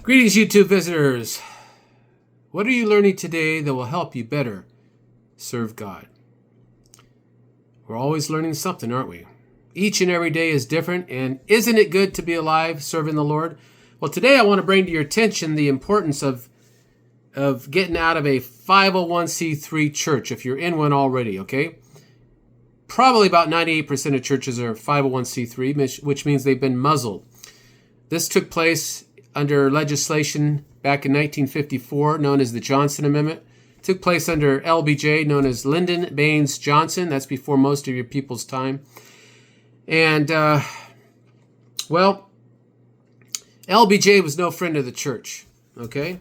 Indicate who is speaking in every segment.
Speaker 1: Greetings, YouTube visitors. What are you learning today that will help you better serve God? We're always learning something, aren't we? Each and every day is different, and isn't it good to be alive serving the Lord? Well, today I want to bring to your attention the importance of getting out of a 501c3 church if you're in one already, okay? Probably about 98% of churches are 501c3, which means they've been muzzled. This took place under legislation back in 1954, known as the Johnson Amendment. It took place under LBJ, known as Lyndon Baines Johnson. That's before most of your people's time. And, LBJ was no friend of the church, okay?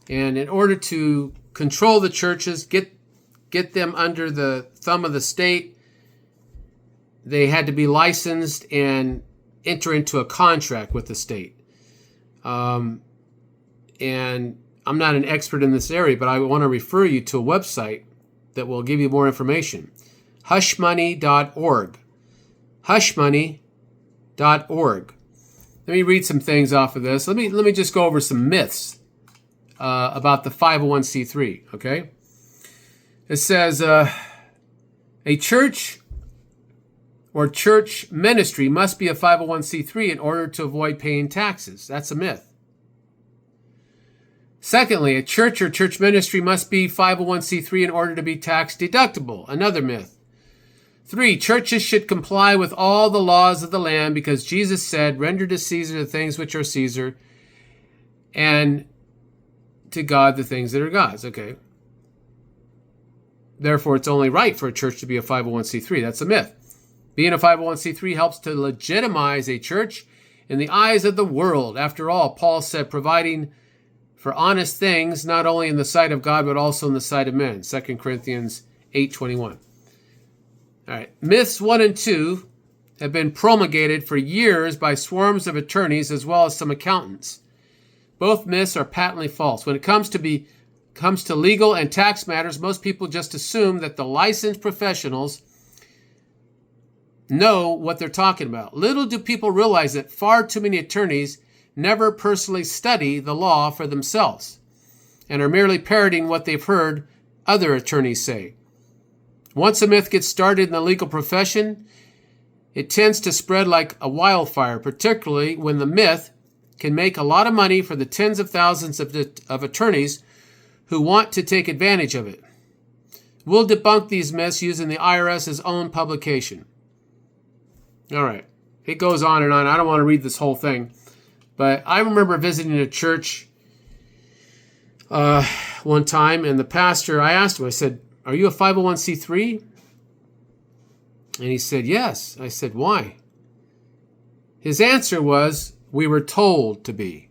Speaker 1: And in order to control the churches, get them under the thumb of the state, they had to be licensed and enter into a contract with the state. And I'm not an expert in this area, but I want to refer you to a website that will give you more information. Hushmoney.org. Hushmoney.org. Let me read some things off of this. Let me just go over some myths about the 501c3, okay? It says a church or church ministry must be a 501c3 in order to avoid paying taxes. That's a myth. Secondly, a church or church ministry must be 501c3 in order to be tax deductible. Another myth. 3, churches should comply with all the laws of the land because Jesus said, render to Caesar the things which are Caesar and to God the things that are God's. Okay. Therefore, it's only right for a church to be a 501c3. That's a myth. Being a 501c3 helps to legitimize a church in the eyes of the world. After all, Paul said, providing for honest things, not only in the sight of God, but also in the sight of men. 2 Corinthians 8:21. All right. Myths 1 and 2 have been promulgated for years by swarms of attorneys as well as some accountants. Both myths are patently false. When it comes to legal and tax matters, most people just assume that the licensed professionals know what they're talking about. Little do people realize that far too many attorneys never personally study the law for themselves and are merely parroting what they've heard other attorneys say. Once a myth gets started in the legal profession, it tends to spread like a wildfire, particularly when the myth can make a lot of money for the tens of thousands of attorneys who want to take advantage of it. We'll debunk these myths using the IRS's own publication. All right. It goes on and on. I don't want to read this whole thing. But I remember visiting a church one time, and the pastor, I asked him, I said, are you a 501c3? And he said, yes. I said, why? His answer was, we were told to be.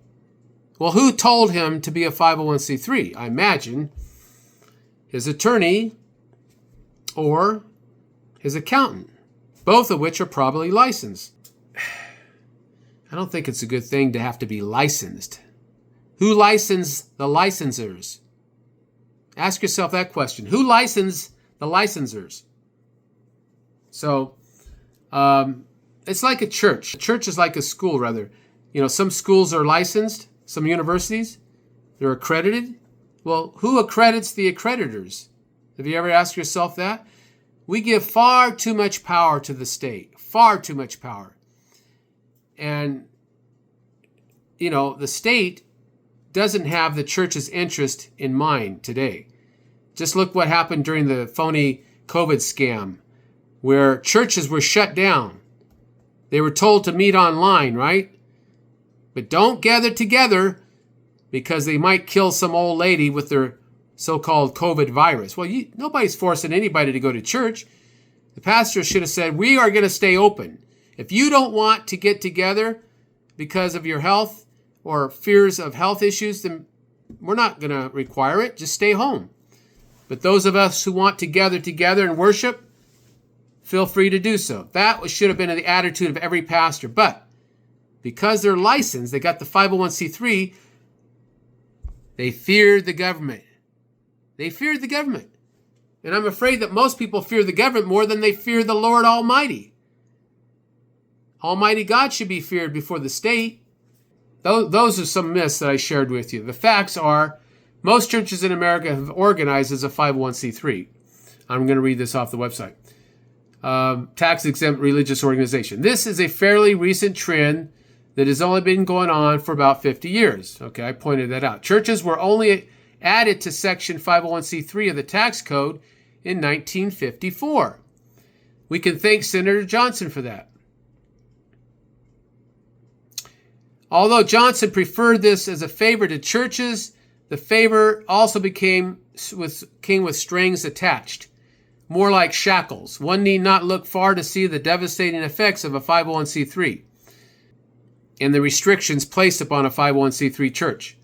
Speaker 1: Well, who told him to be a 501c3? I imagine his attorney or his accountant, both of which are probably licensed. I don't think it's a good thing to have to be licensed. Who licensed the licensors? Ask yourself that question. Who licensed the licensors? So, it's like a church. A church is like a school, rather. You know, some schools are licensed, some universities, they're accredited. Well, who accredits the accreditors? Have you ever asked yourself that? We give far too much power to the state. Far too much power. And, you know, the state doesn't have the church's interest in mind today. Just look what happened during the phony COVID scam, where churches were shut down. They were told to meet online, right? But don't gather together because they might kill some old lady with their so-called COVID virus. Well, nobody's forcing anybody to go to church. The pastor should have said, we are going to stay open. If you don't want to get together because of your health or fears of health issues, then we're not going to require it. Just stay home. But those of us who want to gather together and worship, feel free to do so. That should have been the attitude of every pastor. But because they're licensed, they got the 501c3, they feared the government. They feared the government. And I'm afraid that most people fear the government more than they fear the Lord Almighty. Almighty God should be feared before the state. Those are some myths that I shared with you. The facts are most churches in America have organized as a 501c3. I'm going to read this off the website. Tax-exempt religious organization. This is a fairly recent trend that has only been going on for about 50 years. Okay, I pointed that out. Churches were only added to Section 501c3 of the tax code in 1954. We can thank Senator Johnson for that. Although Johnson preferred this as a favor to churches, the favor also came with strings attached, more like shackles. One need not look far to see the devastating effects of a 501c3 and the restrictions placed upon a 501c3 church.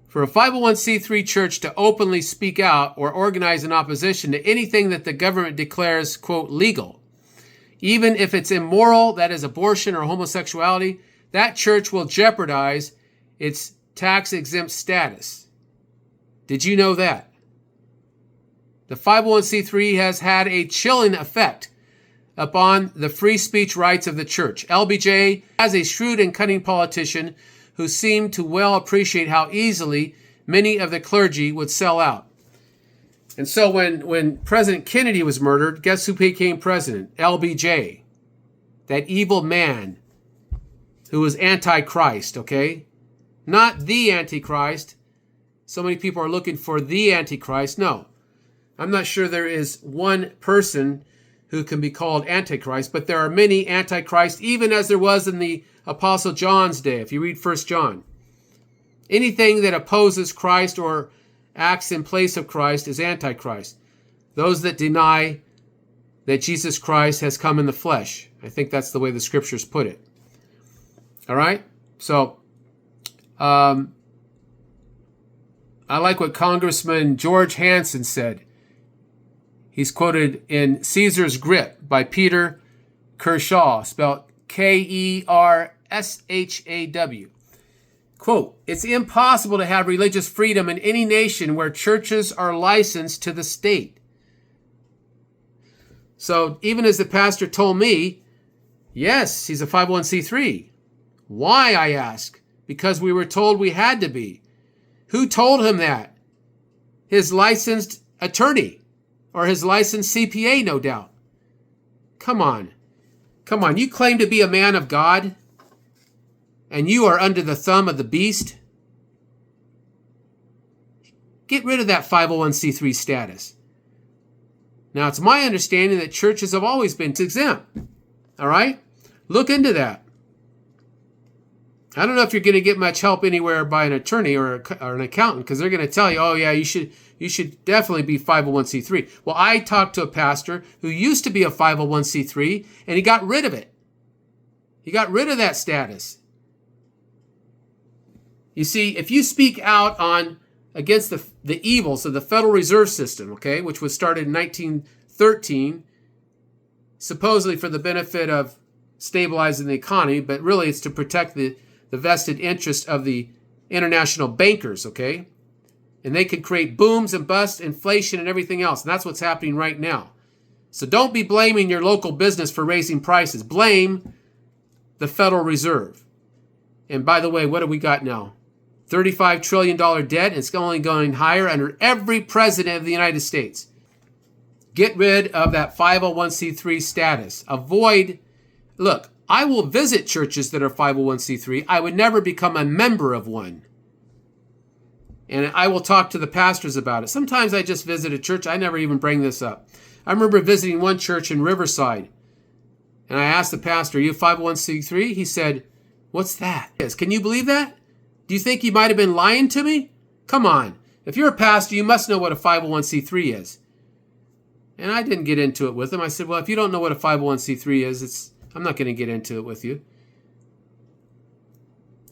Speaker 1: For a 501c3 church to openly speak out or organize in opposition to anything that the government declares, quote, legal, even if it's immoral, that is abortion or homosexuality, that church will jeopardize its tax-exempt status. Did you know that? The 501c3 has had a chilling effect upon the free speech rights of the church. LBJ, as a shrewd and cunning politician who seemed to well appreciate how easily many of the clergy would sell out. And so when President Kennedy was murdered, guess who became president? LBJ. That evil man who was Antichrist, okay? Not the Antichrist. So many people are looking for the Antichrist. No. I'm not sure there is one person who can be called Antichrist, but there are many Antichrists, even as there was in the Apostle John's day, if you read 1 John. Anything that opposes Christ or acts in place of Christ is Antichrist. Those that deny that Jesus Christ has come in the flesh. I think that's the way the scriptures put it. All right? So, I like what Congressman George Hansen said. He's quoted in Caesar's Grip by Peter Kershaw, spelled Kershaw. Quote, it's impossible to have religious freedom in any nation where churches are licensed to the state. So even as the pastor told me, yes, he's a 501c3. Why, I ask? Because we were told we had to be. Who told him that? His licensed attorney or his licensed CPA, no doubt. Come on. Come on. You claim to be a man of God and you are under the thumb of the beast? Get rid of that 501c3 status. Now, it's my understanding that churches have always been exempt. All right? Look into that. I don't know if you're going to get much help anywhere by an attorney or an accountant, because they're going to tell you, oh, yeah, you should definitely be 501c3. Well, I talked to a pastor who used to be a 501c3, and he got rid of it. He got rid of that status. You see, if you speak out against the evils of the Federal Reserve System, okay, which was started in 1913, supposedly for the benefit of stabilizing the economy, but really it's to protect the vested interest of the international bankers, okay? And they can create booms and busts, inflation, and everything else. And that's what's happening right now. So don't be blaming your local business for raising prices. Blame the Federal Reserve. And by the way, what do we got now? $35 trillion debt. It's only going higher under every president of the United States. Get rid of that 501c3 status. Look, I will visit churches that are 501c3. I would never become a member of one. And I will talk to the pastors about it. Sometimes I just visit a church. I never even bring this up. I remember visiting one church in Riverside. And I asked the pastor, are you 501c3? He said, what's that? Can you believe that? Do you think he might have been lying to me? Come on. If you're a pastor, you must know what a 501c3 is. And I didn't get into it with him. I said, well, if you don't know what a 501c3 is, I'm not going to get into it with you.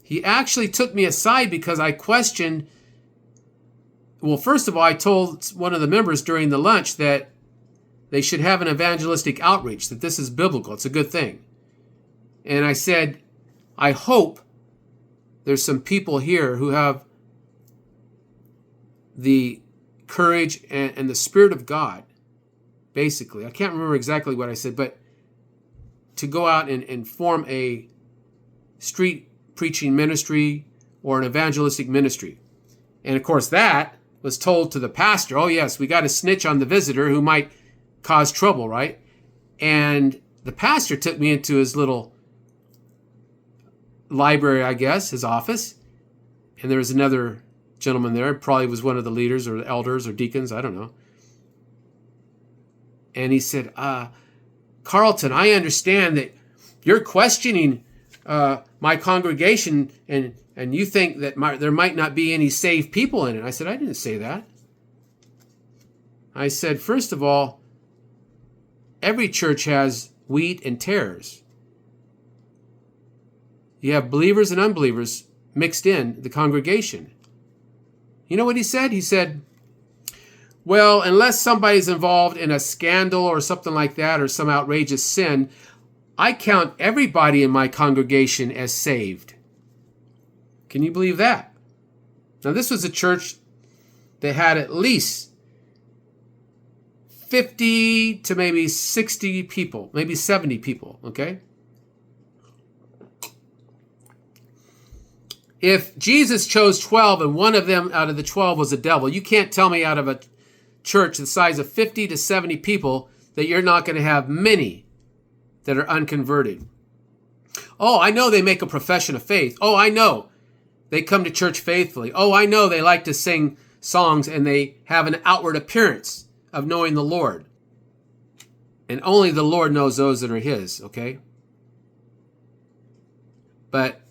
Speaker 1: He actually took me aside because I questioned. Well, first of all, I told one of the members during the lunch that they should have an evangelistic outreach, that this is biblical. It's a good thing. And I said, I hope there's some people here who have the courage and the Spirit of God, basically. I can't remember exactly what I said, but to go out and form a street preaching ministry or an evangelistic ministry. And of course that was told to the pastor, oh yes, we got to snitch on the visitor who might cause trouble, right? And the pastor took me into his little library, I guess, his office. And there was another gentleman there, probably was one of the leaders or the elders or deacons, I don't know. And he said, Carlton, I understand that you're questioning my congregation and you think that there might not be any saved people in it. I said, I didn't say that. I said, first of all, every church has wheat and tares. You have believers and unbelievers mixed in the congregation. You know what he said? He said, well, unless somebody's involved in a scandal or something like that or some outrageous sin, I count everybody in my congregation as saved. Can you believe that? Now, this was a church that had at least 50 to maybe 60 people, maybe 70 people, okay? If Jesus chose 12 and one of them out of the 12 was a devil, you can't tell me out of a church the size of 50 to 70 people that you're not going to have many that are unconverted. Oh, I know they make a profession of faith. Oh, I know they come to church faithfully. Oh, I know they like to sing songs and they have an outward appearance of knowing the Lord. And only the Lord knows those that are his, okay? But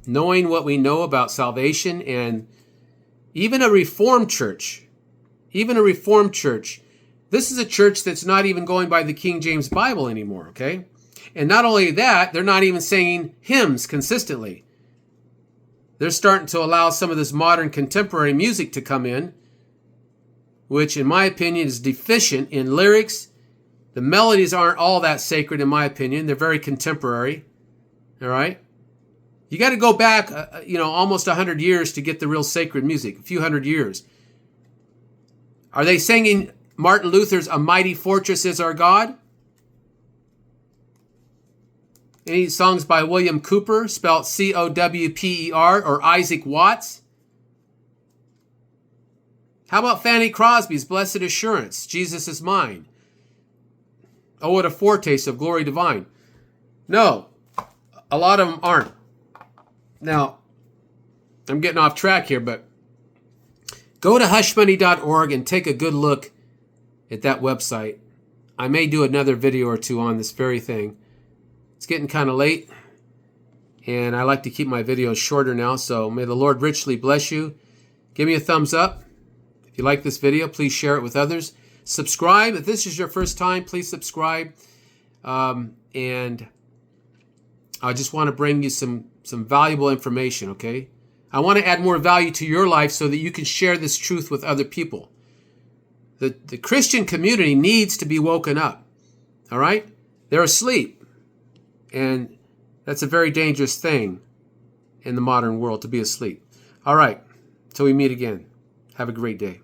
Speaker 1: knowing what we know about salvation, and even a Reformed church, this is a church that's not even going by the King James Bible anymore, okay? And not only that, they're not even singing hymns consistently. They're starting to allow some of this modern contemporary music to come in, which in my opinion is deficient in lyrics. The melodies aren't all that sacred in my opinion. They're very contemporary, all right? You got to go back, almost 100 years to get the real sacred music, a few hundred years. Are they singing Martin Luther's "A Mighty Fortress Is Our God"? Any songs by William Cowper, spelled Cowper, or Isaac Watts? How about Fanny Crosby's "Blessed Assurance"? Jesus is mine. Oh, what a foretaste of glory divine. No, a lot of them aren't. Now, I'm getting off track here, but go to hushmoney.org and take a good look at that website. I may do another video or two on this very thing. It's getting kind of late, and I like to keep my videos shorter now, so may the Lord richly bless you. Give me a thumbs up. If you like this video, please share it with others. Subscribe. If this is your first time, please subscribe. And I just want to bring you some valuable information, okay? I want to add more value to your life so that you can share this truth with other people. The Christian community needs to be woken up, all right? They're asleep. And that's a very dangerous thing in the modern world, to be asleep. All right, till we meet again. Have a great day.